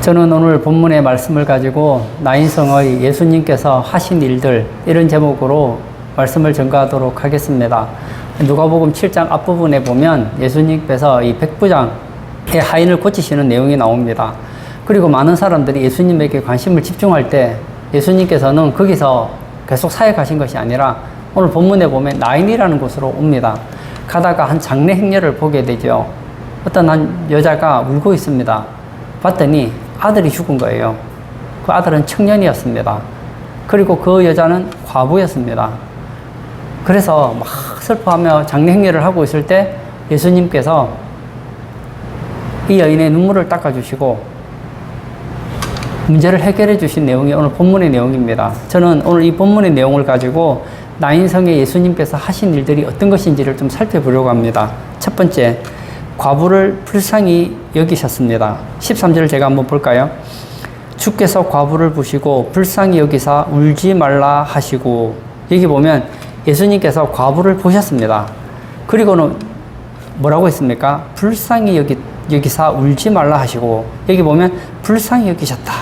저는 오늘 본문의 말씀을 가지고 나인성의 예수님께서 하신 일들, 이런 제목으로 말씀을 전가하도록 하겠습니다. 누가복음 7장 앞부분에 보면 예수님께서 이 백부장의 하인을 고치시는 내용이 나옵니다. 그리고 많은 사람들이 예수님에게 관심을 집중할 때 예수님께서는 거기서 계속 사역하신 것이 아니라 오늘 본문에 보면 나인이라는 곳으로 옵니다. 가다가 한 장례 행렬을 보게 되죠. 어떤 한 여자가 울고 있습니다. 봤더니 아들이 죽은 거예요. 그 아들은 청년이었습니다. 그리고 그 여자는 과부였습니다. 그래서 막 슬퍼하며 장례 행렬을 하고 있을 때 예수님께서 이 여인의 눈물을 닦아주시고 문제를 해결해 주신 내용이 오늘 본문의 내용입니다. 저는 오늘 이 본문의 내용을 가지고 나인성의 예수님께서 하신 일들이 어떤 것인지를 좀 살펴보려고 합니다. 첫 번째, 과부를 불쌍히 여기셨습니다. 13절을 제가 한번 볼까요? 주께서 과부를 보시고 불쌍히 여기사 울지 말라 하시고, 여기 보면 예수님께서 과부를 보셨습니다. 그리고는 뭐라고 했습니까? 불쌍히 여기사 울지 말라 하시고, 여기 보면 불쌍히 여기셨다.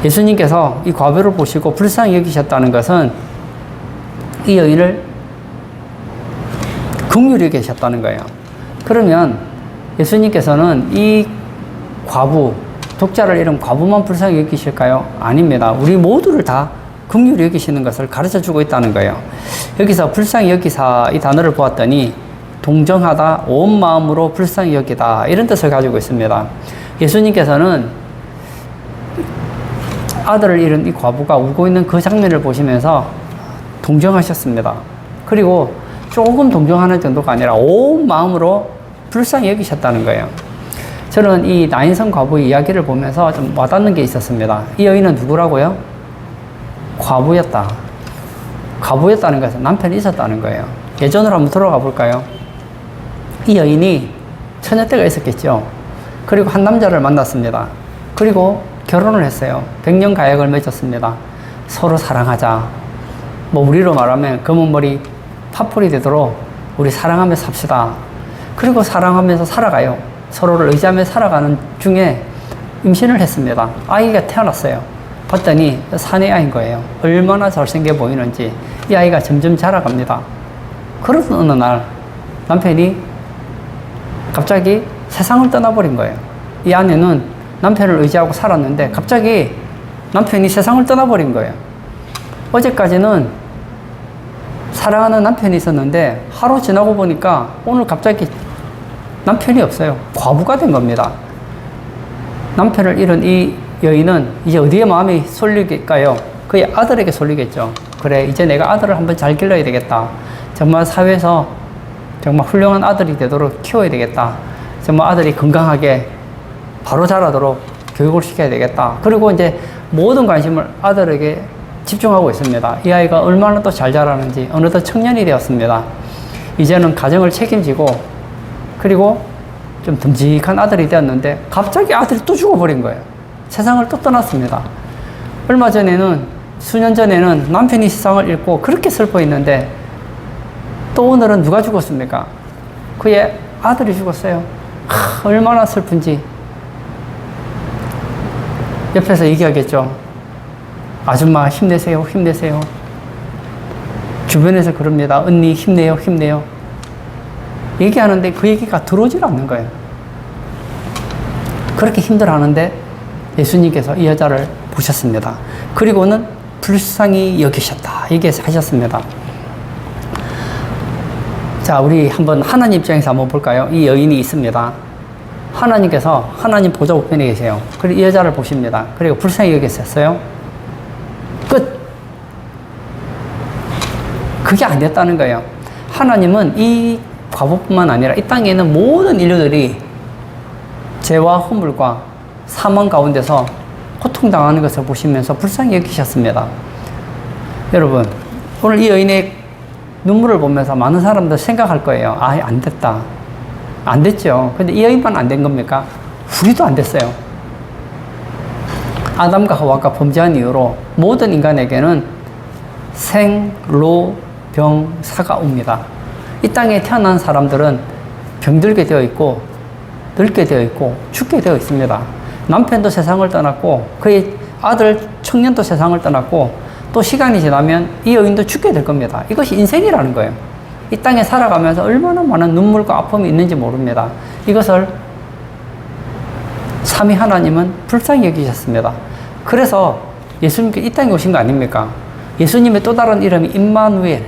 예수님께서 이 과부를 보시고 불쌍히 여기셨다는 것은 이 여인을 긍휼히 여기셨다는 거예요. 그러면 예수님께서는 이 과부, 독자를 잃은 과부만 불쌍히 여기실까요? 아닙니다. 우리 모두를 다 긍휼히 여기시는 것을 가르쳐주고 있다는 거예요. 여기서 불쌍히 여기사 이 단어를 보았더니 동정하다, 온 마음으로 불쌍히 여기다, 이런 뜻을 가지고 있습니다. 예수님께서는 아들을 잃은 이 과부가 울고 있는 그 장면을 보시면서 동정하셨습니다. 그리고 조금 동정하는 정도가 아니라 온 마음으로 불쌍히 여기셨다는 거예요. 저는 이 나인성 과부의 이야기를 보면서 좀 와닿는 게 있었습니다. 이 여인은 누구라고요? 과부였다. 과부였다는 것은 남편이 있었다는 거예요. 예전으로 한번 돌아가 볼까요? 이 여인이 처녀 때가 있었겠죠. 그리고 한 남자를 만났습니다. 그리고 결혼을 했어요. 100년 가약을 맺었습니다. 서로 사랑하자. 뭐 우리로 말하면 검은 머리 파풀이 되도록 우리 사랑하며 삽시다. 그리고 사랑하면서 살아가요. 서로를 의지하며 살아가는 중에 임신을 했습니다. 아이가 태어났어요. 봤더니 사내아이인 거예요. 얼마나 잘생겨 보이는지. 이 아이가 점점 자라갑니다. 그러던 어느 날 남편이 갑자기 세상을 떠나버린 거예요. 이 아내는 남편을 의지하고 살았는데 갑자기 남편이 세상을 떠나버린 거예요. 어제까지는 사랑하는 남편이 있었는데 하루 지나고 보니까 오늘 갑자기 남편이 없어요. 과부가 된 겁니다. 남편을 잃은 이 여인은 이제 어디에 마음이 쏠릴까요? 그의 아들에게 쏠리겠죠. 그래, 이제 내가 아들을 한번 잘 길러야 되겠다. 정말 사회에서 정말 훌륭한 아들이 되도록 키워야 되겠다. 정말 아들이 건강하게 바로 자라도록 교육을 시켜야 되겠다. 그리고 이제 모든 관심을 아들에게 집중하고 있습니다. 이 아이가 얼마나 또 잘 자라는지. 어느덧 청년이 되었습니다. 이제는 가정을 책임지고, 그리고 좀 듬직한 아들이 되었는데 갑자기 아들이 또 죽어버린 거예요. 세상을 또 떠났습니다. 얼마 전에는, 수년 전에는 남편이 세상을 잃고 그렇게 슬퍼했는데 또 오늘은 누가 죽었습니까? 그의 아들이 죽었어요. 얼마나 슬픈지. 옆에서 얘기하겠죠. 아줌마 힘내세요, 힘내세요. 주변에서 그럽니다. 언니 힘내요, 힘내요. 얘기하는데 그 얘기가 들어오질 않는 거예요. 그렇게 힘들어하는데 예수님께서 이 여자를 보셨습니다. 그리고는 불쌍히 여기셨다, 얘기하셨습니다. 자, 우리 한번 하나님 입장에서 한번 볼까요? 이 여인이 있습니다. 하나님께서 하나님 보좌 우편에 계세요. 그리고 이 여자를 보십니다. 그리고 불쌍히 여기셨어요. 끝. 그게 안 됐다는 거예요. 하나님은 이 과부뿐만 아니라 이 땅에 있는 모든 인류들이 죄와 허물과 사망 가운데서 고통당하는 것을 보시면서 불쌍히 여기셨습니다. 여러분, 오늘 이 여인의 눈물을 보면서 많은 사람들 생각할 거예요. 아, 안 됐다. 안 됐죠. 근데 이 여인만 안 된 겁니까? 우리도 안 됐어요. 아담과 하와가 범죄한 이후로 모든 인간에게는 생, 로, 병, 사가 옵니다. 이 땅에 태어난 사람들은 병들게 되어 있고, 늙게 되어 있고, 죽게 되어 있습니다. 남편도 세상을 떠났고 그의 아들 청년도 세상을 떠났고 또 시간이 지나면 이 여인도 죽게 될 겁니다. 이것이 인생이라는 거예요. 이 땅에 살아가면서 얼마나 많은 눈물과 아픔이 있는지 모릅니다. 이것을 삼위 하나님은 불쌍히 여기셨습니다. 그래서 예수님께 이 땅에 오신 거 아닙니까? 예수님의 또 다른 이름이 임마누엘,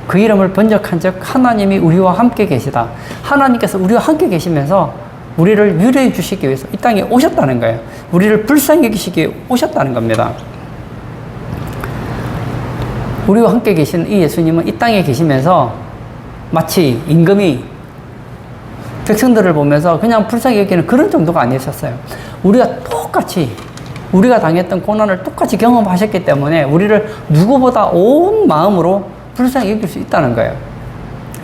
그 이름을 번역한 즉 하나님이 우리와 함께 계시다. 하나님께서 우리와 함께 계시면서 우리를 위로해 주시기 위해서 이 땅에 오셨다는 거예요. 우리를 불쌍히 여기시기 위해 오셨다는 겁니다. 우리와 함께 계신 이 예수님은 이 땅에 계시면서 마치 임금이 백성들을 보면서 그냥 불쌍히 여기는 그런 정도가 아니셨어요. 우리가 똑같이 우리가 당했던 고난을 똑같이 경험하셨기 때문에 우리를 누구보다 온 마음으로 불쌍히 여길 수 있다는 거예요.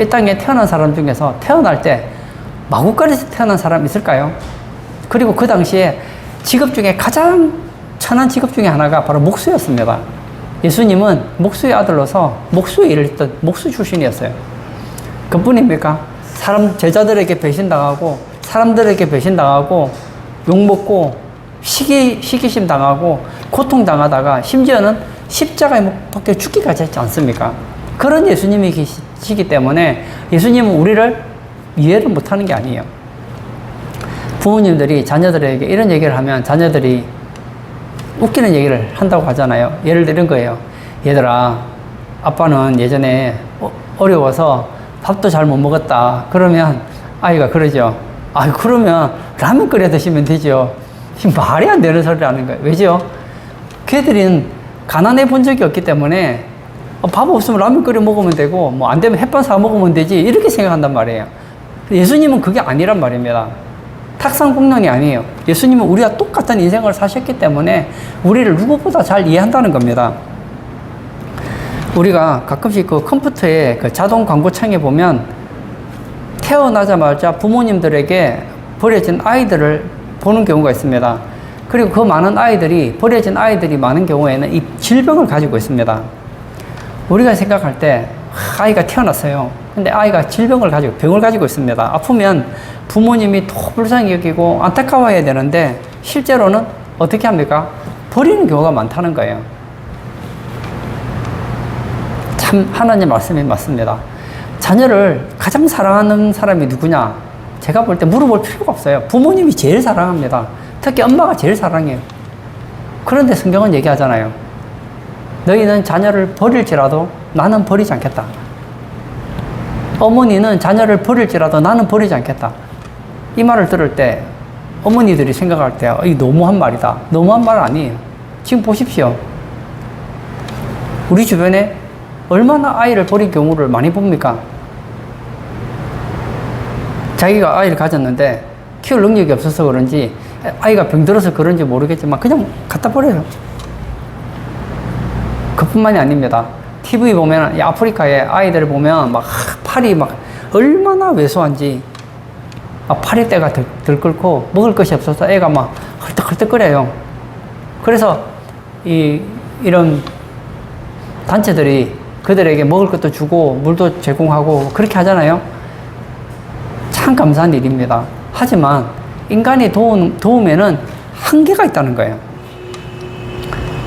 이 땅에 태어난 사람 중에서 태어날 때 마구간에서 태어난 사람 있을까요? 그리고 그 당시에 직업 중에 가장 천한 직업 중에 하나가 바로 목수였습니다. 예수님은 목수의 아들로서 목수의 일을 했던 목수 출신이었어요. 그뿐입니까? 제자들에게 배신당하고 사람들에게 배신당하고 욕먹고 시기심 당하고 고통당하다가 심지어는 십자가에 못 박혀 죽기까지 했지 않습니까? 그런 예수님이 계시기 때문에 예수님은 우리를 이해를 못하는 게 아니에요. 부모님들이 자녀들에게 이런 얘기를 하면 자녀들이 웃기는 얘기를 한다고 하잖아요. 예를 들은 거예요. 얘들아, 아빠는 예전에 어려워서 밥도 잘 못 먹었다. 그러면 아이가 그러죠. 아, 그러면 라면 끓여 드시면 되죠. 말이 안 되는 소리를 하는 거예요. 왜죠? 걔들은 가난해 본 적이 없기 때문에 밥 없으면 라면 끓여 먹으면 되고 뭐 안 되면 햇반 사 먹으면 되지 이렇게 생각한단 말이에요. 예수님은 그게 아니란 말입니다. 탁상공론이 아니에요. 예수님은 우리와 똑같은 인생을 사셨기 때문에 우리를 누구보다 잘 이해한다는 겁니다. 우리가 가끔씩 그 컴퓨터에 그 자동 광고창에 보면 태어나자마자 부모님들에게 버려진 아이들을 보는 경우가 있습니다. 그리고 그 많은 아이들이, 버려진 아이들이 많은 경우에는 이 질병을 가지고 있습니다. 우리가 생각할 때 아이가 태어났어요. 근데 아이가 질병을 가지고, 병을 가지고 있습니다. 아프면 부모님이 더 불쌍히 여기고 안타까워해야 되는데 실제로는 어떻게 합니까? 버리는 경우가 많다는 거예요. 참 하나님 말씀이 맞습니다. 자녀를 가장 사랑하는 사람이 누구냐? 제가 볼 때 물어볼 필요가 없어요. 부모님이 제일 사랑합니다. 특히 엄마가 제일 사랑해요. 그런데 성경은 얘기하잖아요. 너희는 자녀를 버릴지라도 나는 버리지 않겠다. 어머니는 자녀를 버릴지라도 나는 버리지 않겠다. 이 말을 들을 때 어머니들이 생각할 때 이 너무한 말이다. 너무한 말 아니에요. 지금 보십시오. 우리 주변에 얼마나 아이를 버린 경우를 많이 봅니까? 자기가 아이를 가졌는데 키울 능력이 없어서 그런지 아이가 병들어서 그런지 모르겠지만 그냥 갖다 버려요. 그뿐만이 아닙니다. TV 보면 이 아프리카의 아이들을 보면 막 팔이 막 얼마나 왜소한지 팔이 때가 들끓고 먹을 것이 없어서 애가 막 헐떡헐떡거려요. 그래서 이런 단체들이 그들에게 먹을 것도 주고 물도 제공하고 그렇게 하잖아요. 참 감사한 일입니다. 하지만 인간이 도움에는 한계가 있다는 거예요.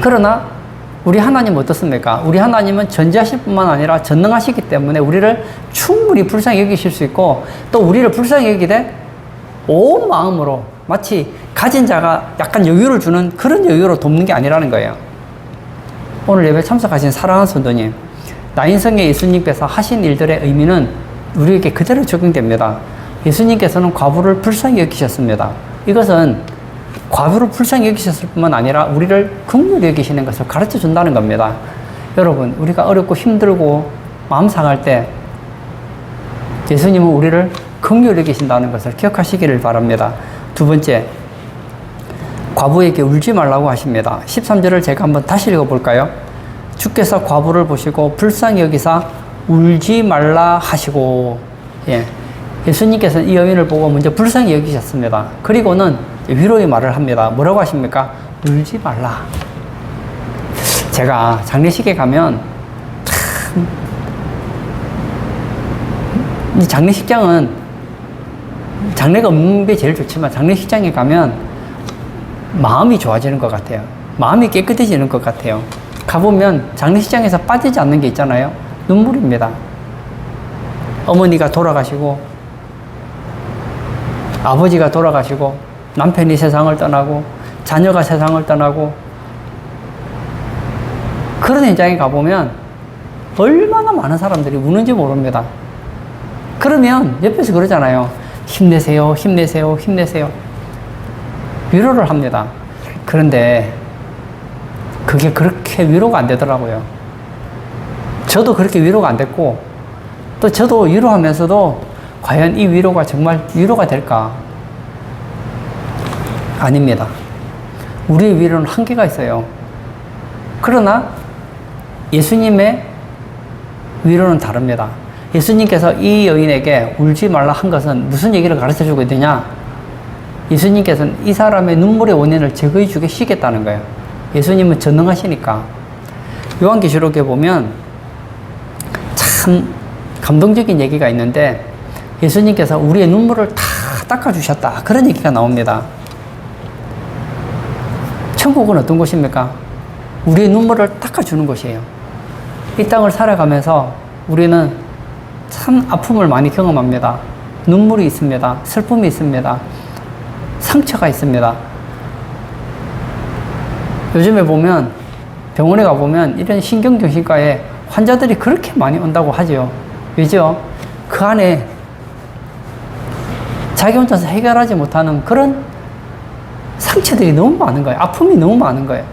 그러나 우리 하나님은 어떻습니까? 우리 하나님은 전지하실 뿐만 아니라 전능하시기 때문에 우리를 충분히 불쌍히 여기실 수 있고 또 우리를 불쌍히 여기되 온 마음으로 마치 가진 자가 약간 여유를 주는 그런 여유로 돕는 게 아니라는 거예요. 오늘 예배 참석하신 사랑하는 성도님, 나인성의 예수님께서 하신 일들의 의미는 우리에게 그대로 적용됩니다. 예수님께서는 과부를 불쌍히 여기셨습니다. 이것은 과부를 불쌍히 여기셨을 뿐만 아니라 우리를 긍휼히 여기시는 것을 가르쳐 준다는 겁니다. 여러분, 우리가 어렵고 힘들고 마음 상할 때 예수님은 우리를 긍휼히 여기신다는 것을 기억하시기를 바랍니다. 두 번째, 과부에게 울지 말라고 하십니다. 13절을 제가 한번 다시 읽어볼까요? 주께서 과부를 보시고 불쌍히 여기사 울지 말라 하시고, 예수님께서는 이 여인을 보고 먼저 불쌍히 여기셨습니다. 그리고는 위로의 말을 합니다. 뭐라고 하십니까? 울지 말라. 제가 장례식에 가면 참, 이 장례식장은 장례가 없는 게 제일 좋지만 장례식장에 가면 마음이 좋아지는 것 같아요. 마음이 깨끗해지는 것 같아요. 가보면 장례식장에서 빠지지 않는 게 있잖아요. 눈물입니다. 어머니가 돌아가시고, 아버지가 돌아가시고, 남편이 세상을 떠나고, 자녀가 세상을 떠나고, 그런 현장에 가보면 얼마나 많은 사람들이 우는지 모릅니다. 그러면 옆에서 그러잖아요. 힘내세요, 힘내세요, 힘내세요. 위로를 합니다. 그런데 그게 그렇게 위로가 안 되더라고요. 저도 그렇게 위로가 안 됐고, 또 저도 위로하면서도 과연 이 위로가 정말 위로가 될까? 아닙니다. 우리의 위로는 한계가 있어요. 그러나 예수님의 위로는 다릅니다. 예수님께서 이 여인에게 울지 말라 한 것은 무슨 얘기를 가르쳐 주고 있느냐? 예수님께서는 이 사람의 눈물의 원인을 제거해 주시겠다는 거예요. 예수님은 전능하시니까. 요한계시록에 보면 참 감동적인 얘기가 있는데, 예수님께서 우리의 눈물을 다 닦아주셨다, 그런 얘기가 나옵니다. 천국은 어떤 곳입니까? 우리의 눈물을 닦아주는 곳이에요. 이 땅을 살아가면서 우리는 참 아픔을 많이 경험합니다. 눈물이 있습니다. 슬픔이 있습니다. 상처가 있습니다. 요즘에 보면, 병원에 가보면 이런 신경정신과에 환자들이 그렇게 많이 온다고 하죠. 왜죠? 그 안에 자기 혼자서 해결하지 못하는 그런 상처들이 너무 많은 거예요. 아픔이 너무 많은 거예요.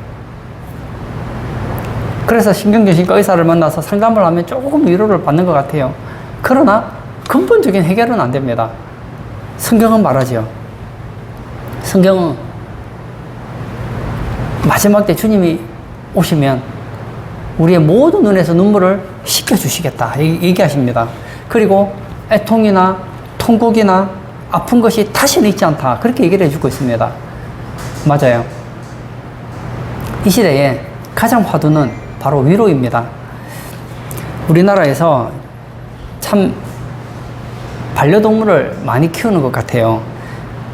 그래서 신경정신과 의사를 만나서 상담을 하면 조금 위로를 받는 것 같아요. 그러나 근본적인 해결은 안 됩니다. 성경은 말하죠. 성경은 마지막 때 주님이 오시면 우리의 모든 눈에서 눈물을 씻겨주시겠다 얘기하십니다. 그리고 애통이나 통곡이나 아픈 것이 다시는 있지 않다, 그렇게 얘기를 해주고 있습니다. 맞아요. 이 시대에 가장 화두는 바로 위로입니다. 우리나라에서 참 반려동물을 많이 키우는 것 같아요.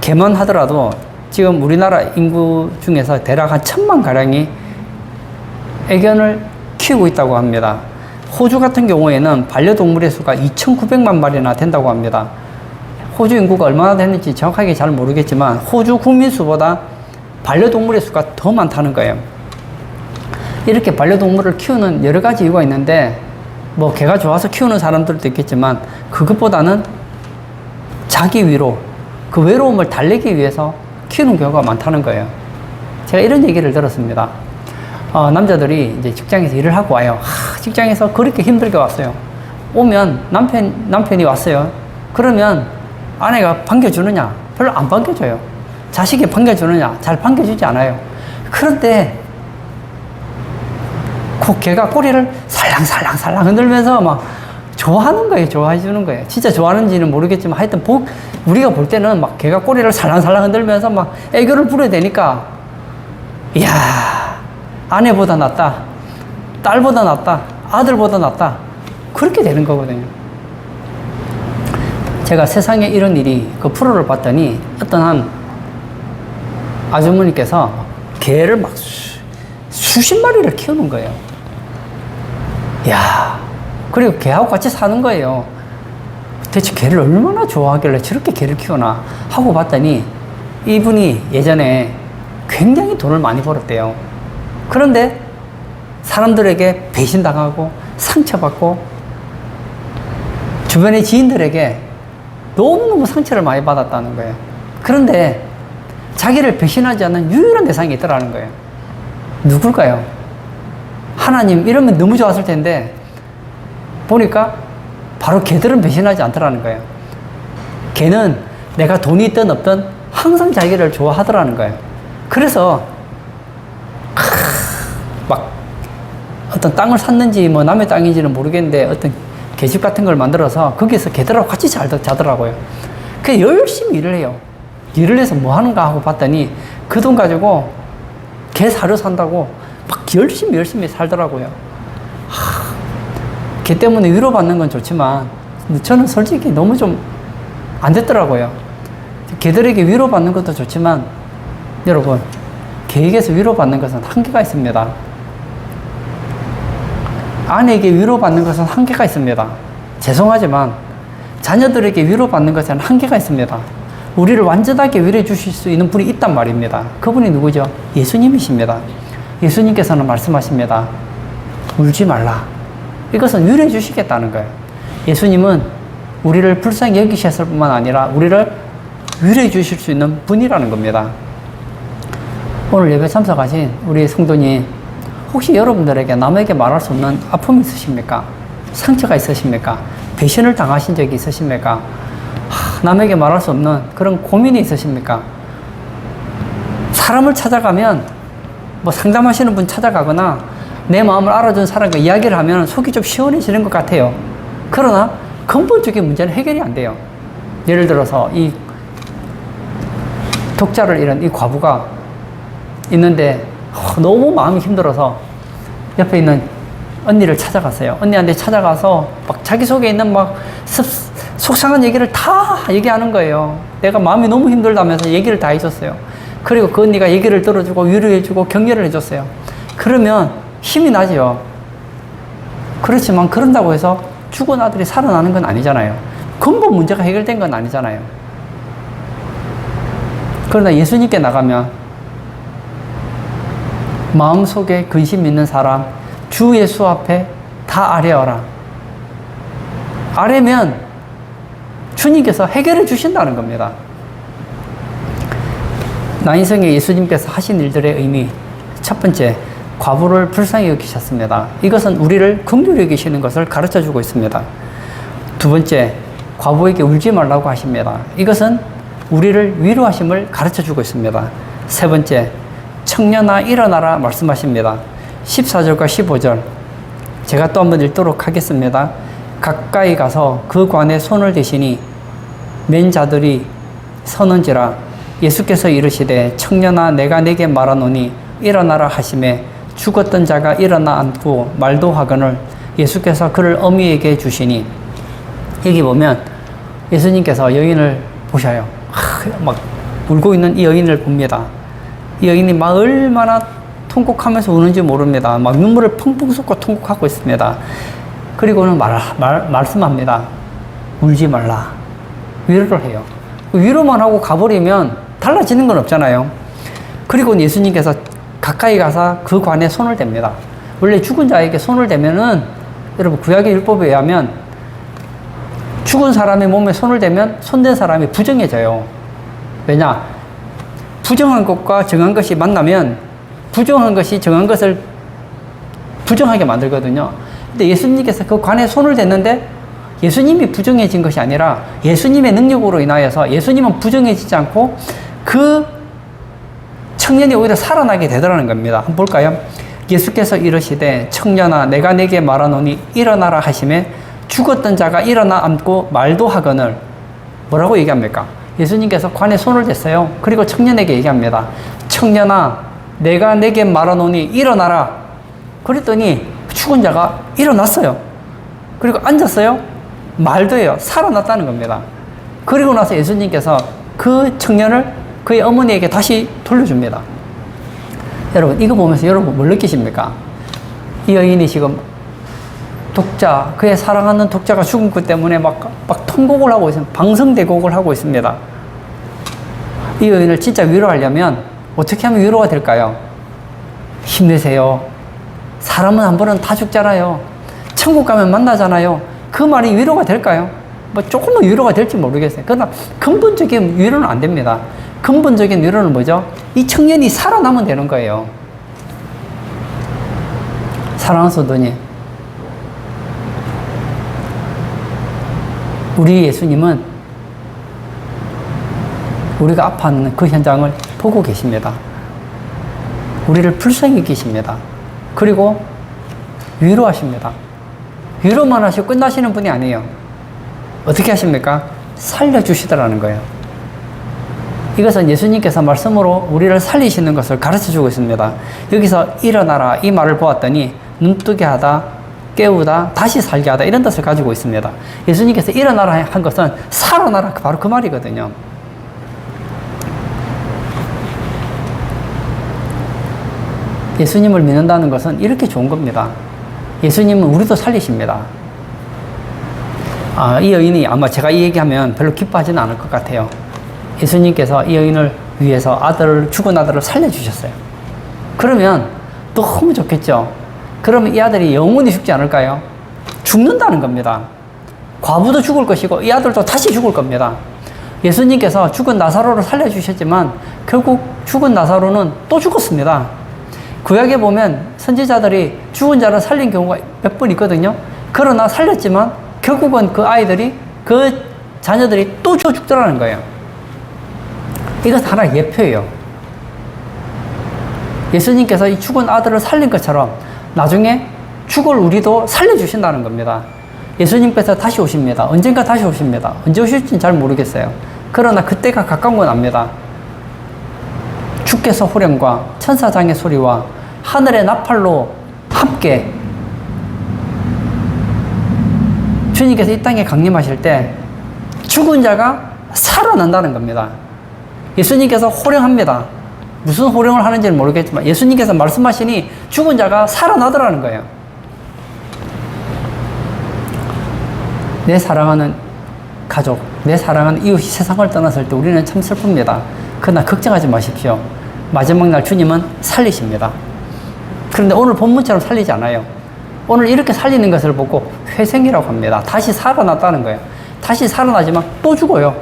개만 하더라도 지금 우리나라 인구 중에서 대략 한 1000만가량이 애견을 키우고 있다고 합니다. 호주 같은 경우에는 반려동물의 수가 2,900만 마리나 된다고 합니다. 호주 인구가 얼마나 되는지 정확하게 잘 모르겠지만 호주 국민 수보다 반려동물의 수가 더 많다는 거예요. 이렇게 반려동물을 키우는 여러 가지 이유가 있는데, 뭐 개가 좋아서 키우는 사람들도 있겠지만 그것보다는 자기 위로, 그 외로움을 달래기 위해서 키우는 경우가 많다는 거예요. 제가 이런 얘기를 들었습니다. 남자들이 이제 직장에서 일을 하고 와요. 직장에서 그렇게 힘들게 왔어요. 오면 남편이 왔어요. 그러면 아내가 반겨주느냐? 별로 안 반겨줘요. 자식이 반겨주느냐? 잘 반겨주지 않아요. 그런데 그 개가 꼬리를 살랑살랑 흔들면서 막 좋아하는 거예요. 좋아해 주는 거예요. 진짜 좋아하는지는 모르겠지만 하여튼 우리가 볼 때는 막 개가 꼬리를 살랑살랑 흔들면서 막 애교를 부려대니까, 이야, 아내보다 낫다, 딸보다 낫다, 아들보다 낫다, 그렇게 되는 거거든요. 제가 세상에 이런 일이, 그 프로를 봤더니 어떤 한 아주머니께서 개를 막 수십 마리를 키우는 거예요. 야, 그리고 개하고 같이 사는 거예요. 대체 개를 얼마나 좋아하길래 저렇게 개를 키우나 하고 봤더니 이분이 예전에 굉장히 돈을 많이 벌었대요. 그런데 사람들에게 배신당하고 상처받고 주변의 지인들에게 너무너무 상처를 많이 받았다는 거예요. 그런데 자기를 배신하지 않는 유일한 대상이 있더라는 거예요. 누굴까요? 하나님, 이러면 너무 좋았을 텐데 보니까 바로 개들은 배신하지 않더라는 거예요. 개는 내가 돈이 있든 없든 항상 자기를 좋아하더라는 거예요. 그래서 막 어떤 땅을 샀는지 뭐 남의 땅인지는 모르겠는데 어떤 개집 같은 걸 만들어서 거기서 개들하고 같이 자더라고요. 그래서 열심히 일을 해요. 일을 해서 뭐 하는가 하고 봤더니 그 돈 가지고 개 사료 산다고 막 열심히 살더라고요. 개 때문에 위로받는 건 좋지만 저는 솔직히 너무 좀 안 됐더라고요. 개들에게 위로받는 것도 좋지만 여러분, 계획에서 위로받는 것은 한계가 있습니다. 아내에게 위로받는 것은 한계가 있습니다. 죄송하지만 자녀들에게 위로받는 것에는 한계가 있습니다. 우리를 완전하게 위로해 주실 수 있는 분이 있단 말입니다. 그분이 누구죠? 예수님이십니다. 예수님께서는 말씀하십니다. 울지 말라. 이것은 위로해 주시겠다는 거예요. 예수님은 우리를 불쌍히 여기셨을 뿐만 아니라 우리를 위로해 주실 수 있는 분이라는 겁니다. 오늘 예배 참석하신 우리 성도님, 혹시 여러분들에게 남에게 말할 수 없는 아픔이 있으십니까? 상처가 있으십니까? 배신을 당하신 적이 있으십니까? 남에게 말할 수 없는 그런 고민이 있으십니까? 사람을 찾아가면, 상담하시는 분 찾아가거나 내 마음을 알아준 사람과 이야기를 하면 속이 좀 시원해지는 것 같아요. 그러나 근본적인 문제는 해결이 안 돼요. 예를 들어서 이 독자를 잃은 이 과부가 있는데 너무 마음이 힘들어서 옆에 있는 언니를 찾아갔어요. 언니한테 찾아가서 자기 속에 있는 속상한 얘기를 다 얘기하는 거예요. 내가 마음이 너무 힘들다면서 얘기를 다 해줬어요. 그리고 그 언니가 얘기를 들어주고 위로해주고 격려를 해줬어요. 그러면 힘이 나죠. 그렇지만 그런다고 해서 죽은 아들이 살아나는 건 아니잖아요. 근본 문제가 해결된 건 아니잖아요. 그러나 예수님께 나가면 마음속에 근심 있는 사람 주 예수 앞에 다 아뢰어라. 아뢰면 주님께서 해결해 주신다는 겁니다. 나 인생에 예수님께서 하신 일들의 의미, 첫 번째, 과부를 불쌍히 여기셨습니다. 이것은 우리를 긍휼히 여기시는 것을 가르쳐주고 있습니다. 두 번째, 과부에게 울지 말라고 하십니다. 이것은 우리를 위로하심을 가르쳐주고 있습니다. 세 번째, 청년아 일어나라 말씀하십니다. 14절과 15절 제가 또 한번 읽도록 하겠습니다. 가까이 가서 그 관에 손을 대시니 맨 자들이 서는지라. 예수께서 이르시되 청년아 내가 네게 말하노니 일어나라 하시매 죽었던 자가 일어나 앉고 말도 하거늘 예수께서 그를 어미에게 주시니. 여기 보면 예수님께서 여인을 보셔요. 막 울고 있는 이 여인을 봅니다. 이 여인이 막 얼마나 통곡하면서 우는지 모릅니다. 막 눈물을 펑펑 쏟고 통곡하고 있습니다. 그리고는 말씀합니다. 울지 말라. 위로를 해요. 위로만 하고 가버리면 달라지는 건 없잖아요. 그리고 예수님께서 가까이 가서 그 관에 손을 댑니다. 원래 죽은 자에게 손을 대면은, 여러분 구약의 율법에 의하면 죽은 사람의 몸에 손을 대면 손댄 사람이 부정해져요. 왜냐? 부정한 것과 정한 것이 만나면 부정한 것이 정한 것을 부정하게 만들거든요. 근데 예수님께서 그 관에 손을 댔는데 예수님이 부정해진 것이 아니라 예수님의 능력으로 인하여서 예수님은 부정해지지 않고 그 청년이 오히려 살아나게 되더라는 겁니다. 한번 볼까요? 예수께서 이르시되 청년아 내가 네게 말하노니 일어나라 하시매 죽었던 자가 일어나 앉고 말도 하거늘. 뭐라고 얘기합니까? 예수님께서 관에 손을 댔어요. 그리고 청년에게 얘기합니다. 청년아 내가 네게 말하노니 일어나라. 그랬더니 죽은 자가 일어났어요. 그리고 앉았어요. 말도 해요. 살아났다는 겁니다. 그리고 나서 예수님께서 그 청년을 그의 어머니에게 다시 돌려줍니다. 여러분 이거 보면서 여러분 뭘 느끼십니까? 이 여인이 지금 독자, 그의 사랑하는 독자가 죽은 것 때문에 막 통곡을 하고 있습니다. 방성대곡을 하고 있습니다. 이 여인을 진짜 위로하려면 어떻게 하면 위로가 될까요? 힘내세요. 사람은 한 번은 다 죽잖아요. 천국 가면 만나잖아요. 그 말이 위로가 될까요? 조금은 위로가 될지 모르겠어요. 그러나 근본적인 위로는 안 됩니다. 근본적인 위로는 뭐죠? 이 청년이 살아나면 되는 거예요. 사랑하는 성도님, 우리 예수님은 우리가 아파하는 그 현장을 보고 계십니다. 우리를 불쌍히 여기십니다. 그리고 위로하십니다. 위로만 하시고 끝나시는 분이 아니에요. 어떻게 하십니까? 살려주시더라는 거예요. 이것은 예수님께서 말씀으로 우리를 살리시는 것을 가르쳐주고 있습니다. 여기서 일어나라 이 말을 보았더니 눈뜨게 하다, 깨우다, 다시 살게 하다 이런 뜻을 가지고 있습니다. 예수님께서 일어나라 한 것은 살아나라 바로 그 말이거든요. 예수님을 믿는다는 것은 이렇게 좋은 겁니다. 예수님은 우리도 살리십니다. 이 여인이 아마 제가 이 얘기하면 별로 기뻐하지는 않을 것 같아요. 예수님께서 이 여인을 위해서 죽은 아들을 살려주셨어요. 그러면 너무 좋겠죠? 그러면 이 아들이 영원히 죽지 않을까요? 죽는다는 겁니다. 과부도 죽을 것이고 이 아들도 다시 죽을 겁니다. 예수님께서 죽은 나사로를 살려주셨지만 결국 죽은 나사로는 또 죽었습니다. 구약에 보면 선지자들이 죽은 자를 살린 경우가 몇 번 있거든요. 그러나 살렸지만 결국은 그 아이들이, 그 자녀들이 또 죽더라는 거예요. 이것은 하나의 예표예요. 예수님께서 이 죽은 아들을 살린 것처럼 나중에 죽을 우리도 살려주신다는 겁니다. 예수님께서 다시 오십니다. 언젠가 다시 오십니다. 언제 오실지는 잘 모르겠어요. 그러나 그때가 가까운 건 압니다. 주께서 호령과 천사장의 소리와 하늘의 나팔로 함께 주님께서 이 땅에 강림하실 때 죽은 자가 살아난다는 겁니다. 예수님께서 호령합니다. 무슨 호령을 하는지는 모르겠지만 예수님께서 말씀하시니 죽은 자가 살아나더라는 거예요. 내 사랑하는 가족, 내 사랑하는 이웃이 세상을 떠났을 때 우리는 참 슬픕니다. 그러나 걱정하지 마십시오. 마지막 날 주님은 살리십니다. 그런데 오늘 본문처럼 살리지 않아요. 오늘 이렇게 살리는 것을 보고 회생이라고 합니다. 다시 살아났다는 거예요. 다시 살아나지만 또 죽어요.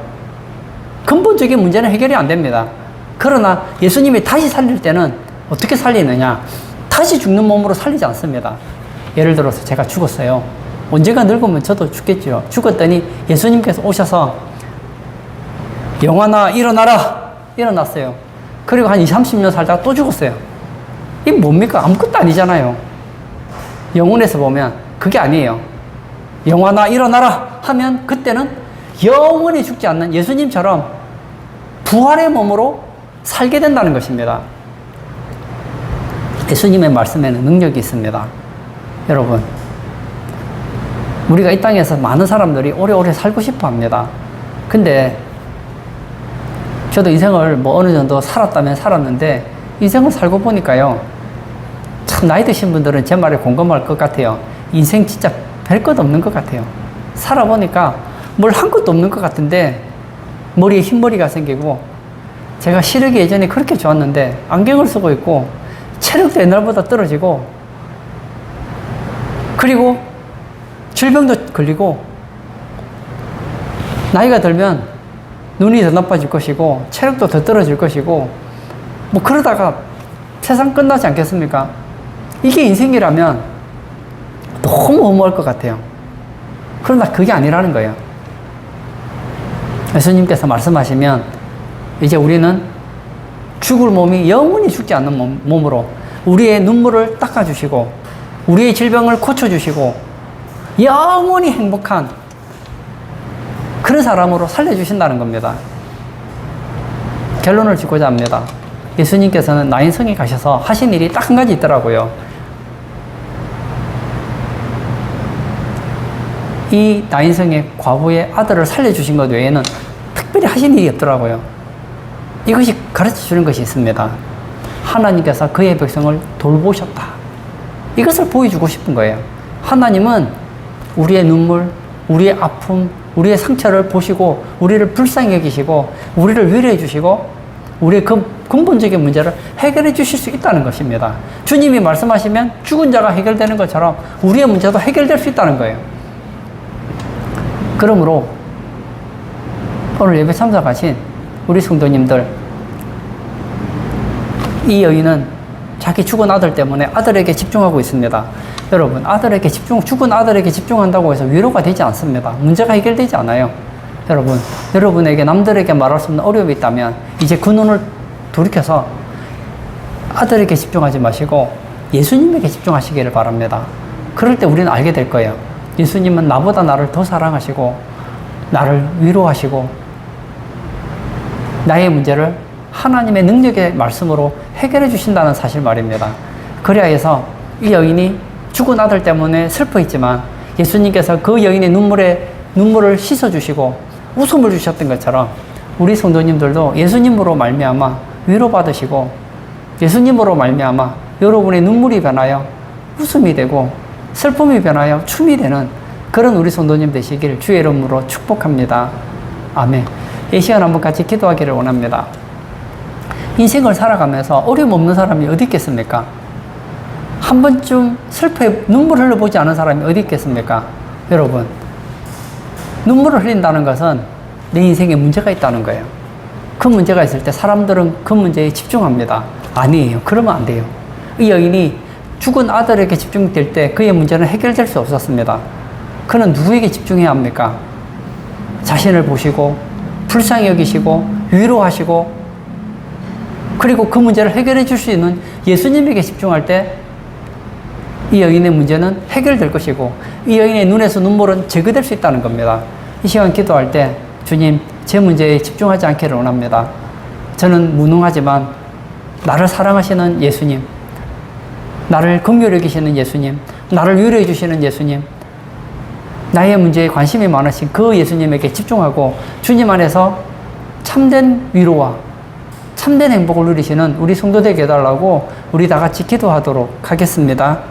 근본적인 문제는 해결이 안 됩니다. 그러나 예수님이 다시 살릴 때는 어떻게 살리느냐? 다시 죽는 몸으로 살리지 않습니다. 예를 들어서 제가 죽었어요. 언젠가 늙으면 저도 죽겠죠. 죽었더니 예수님께서 오셔서 영환아 일어나라! 일어났어요. 그리고 한 20, 30년 살다가 또 죽었어요. 이게 뭡니까? 아무것도 아니잖아요. 영혼에서 보면 그게 아니에요. 영환아 일어나라! 하면 그때는 영원히 죽지 않는 예수님처럼 부활의 몸으로 살게 된다는 것입니다. 예수님의 말씀에는 능력이 있습니다. 여러분, 우리가 이 땅에서 많은 사람들이 오래오래 살고 싶어 합니다. 근데 저도 인생을 뭐 어느 정도 살았다면 살았는데 인생을 살고 보니까요, 참 나이 드신 분들은 제 말에 공감할 것 같아요. 인생 진짜 별 것 없는 것 같아요. 살아보니까 뭘 한 것도 없는 것 같은데 머리에 흰머리가 생기고, 제가 시력이 예전에 그렇게 좋았는데 안경을 쓰고 있고 체력도 옛날보다 떨어지고, 그리고 질병도 걸리고, 나이가 들면 눈이 더 나빠질 것이고 체력도 더 떨어질 것이고, 뭐 그러다가 세상 끝나지 않겠습니까? 이게 인생이라면 너무 허무할 것 같아요. 그러나 그게 아니라는 거예요. 예수님께서 말씀하시면 이제 우리는 죽을 몸이 영원히 죽지 않는 몸으로 우리의 눈물을 닦아주시고 우리의 질병을 고쳐주시고 영원히 행복한 그런 사람으로 살려주신다는 겁니다. 결론을 짓고자 합니다. 예수님께서는 나인성에 가셔서 하신 일이 딱 한 가지 있더라고요. 이 나인성의 과부의 아들을 살려주신 것 외에는 특별히 하신 일이 없더라고요. 이것이 가르쳐 주는 것이 있습니다. 하나님께서 그의 백성을 돌보셨다. 이것을 보여주고 싶은 거예요. 하나님은 우리의 눈물, 우리의 아픔, 우리의 상처를 보시고 우리를 불쌍히 여기시고 우리를 위로해 주시고 우리의 근본적인 문제를 해결해 주실 수 있다는 것입니다. 주님이 말씀하시면 죽은 자가 해결되는 것처럼 우리의 문제도 해결될 수 있다는 거예요. 그러므로 오늘 예배 참석하신 우리 성도님들, 이 여인은 자기 죽은 아들 때문에 아들에게 집중하고 있습니다. 여러분, 죽은 아들에게 집중한다고 해서 위로가 되지 않습니다. 문제가 해결되지 않아요. 여러분, 여러분에게 남들에게 말할 수 없는 어려움이 있다면 이제 그 눈을 돌이켜서 아들에게 집중하지 마시고 예수님에게 집중하시기를 바랍니다. 그럴 때 우리는 알게 될 거예요. 예수님은 나보다 나를 더 사랑하시고 나를 위로하시고 나의 문제를 하나님의 능력의 말씀으로 해결해 주신다는 사실 말입니다. 그래야 해서 이 여인이 죽은 아들 때문에 슬퍼했지만 예수님께서 그 여인의 눈물을 씻어주시고 웃음을 주셨던 것처럼 우리 성도님들도 예수님으로 말미암아 위로받으시고 예수님으로 말미암아 여러분의 눈물이 변하여 웃음이 되고 슬픔이 변하여 춤이 되는 그런 우리 성도님 되시길 주의 이름으로 축복합니다. 아멘. 이 시간 한번 같이 기도하기를 원합니다. 인생을 살아가면서 어려움 없는 사람이 어디 있겠습니까? 한 번쯤 슬퍼에 눈물 흘려보지 않은 사람이 어디 있겠습니까? 여러분, 눈물을 흘린다는 것은 내 인생에 문제가 있다는 거예요. 그 문제가 있을 때 사람들은 그 문제에 집중합니다. 아니에요. 그러면 안 돼요. 이 여인이 죽은 아들에게 집중될 때 그의 문제는 해결될 수 없었습니다. 그는 누구에게 집중해야 합니까? 자신을 보시고 불쌍히 여기시고 위로하시고 그리고 그 문제를 해결해 줄 수 있는 예수님에게 집중할 때 이 여인의 문제는 해결될 것이고 이 여인의 눈에서 눈물은 제거될 수 있다는 겁니다. 이 시간 기도할 때 주님, 제 문제에 집중하지 않기를 원합니다. 저는 무능하지만 나를 사랑하시는 예수님, 나를 긍휼히 여기시는 예수님, 나를 위로해 주시는 예수님, 나의 문제에 관심이 많으신 그 예수님에게 집중하고 주님 안에서 참된 위로와 참된 행복을 누리시는 우리 성도 되게 해달라고 우리 다 같이 기도하도록 하겠습니다.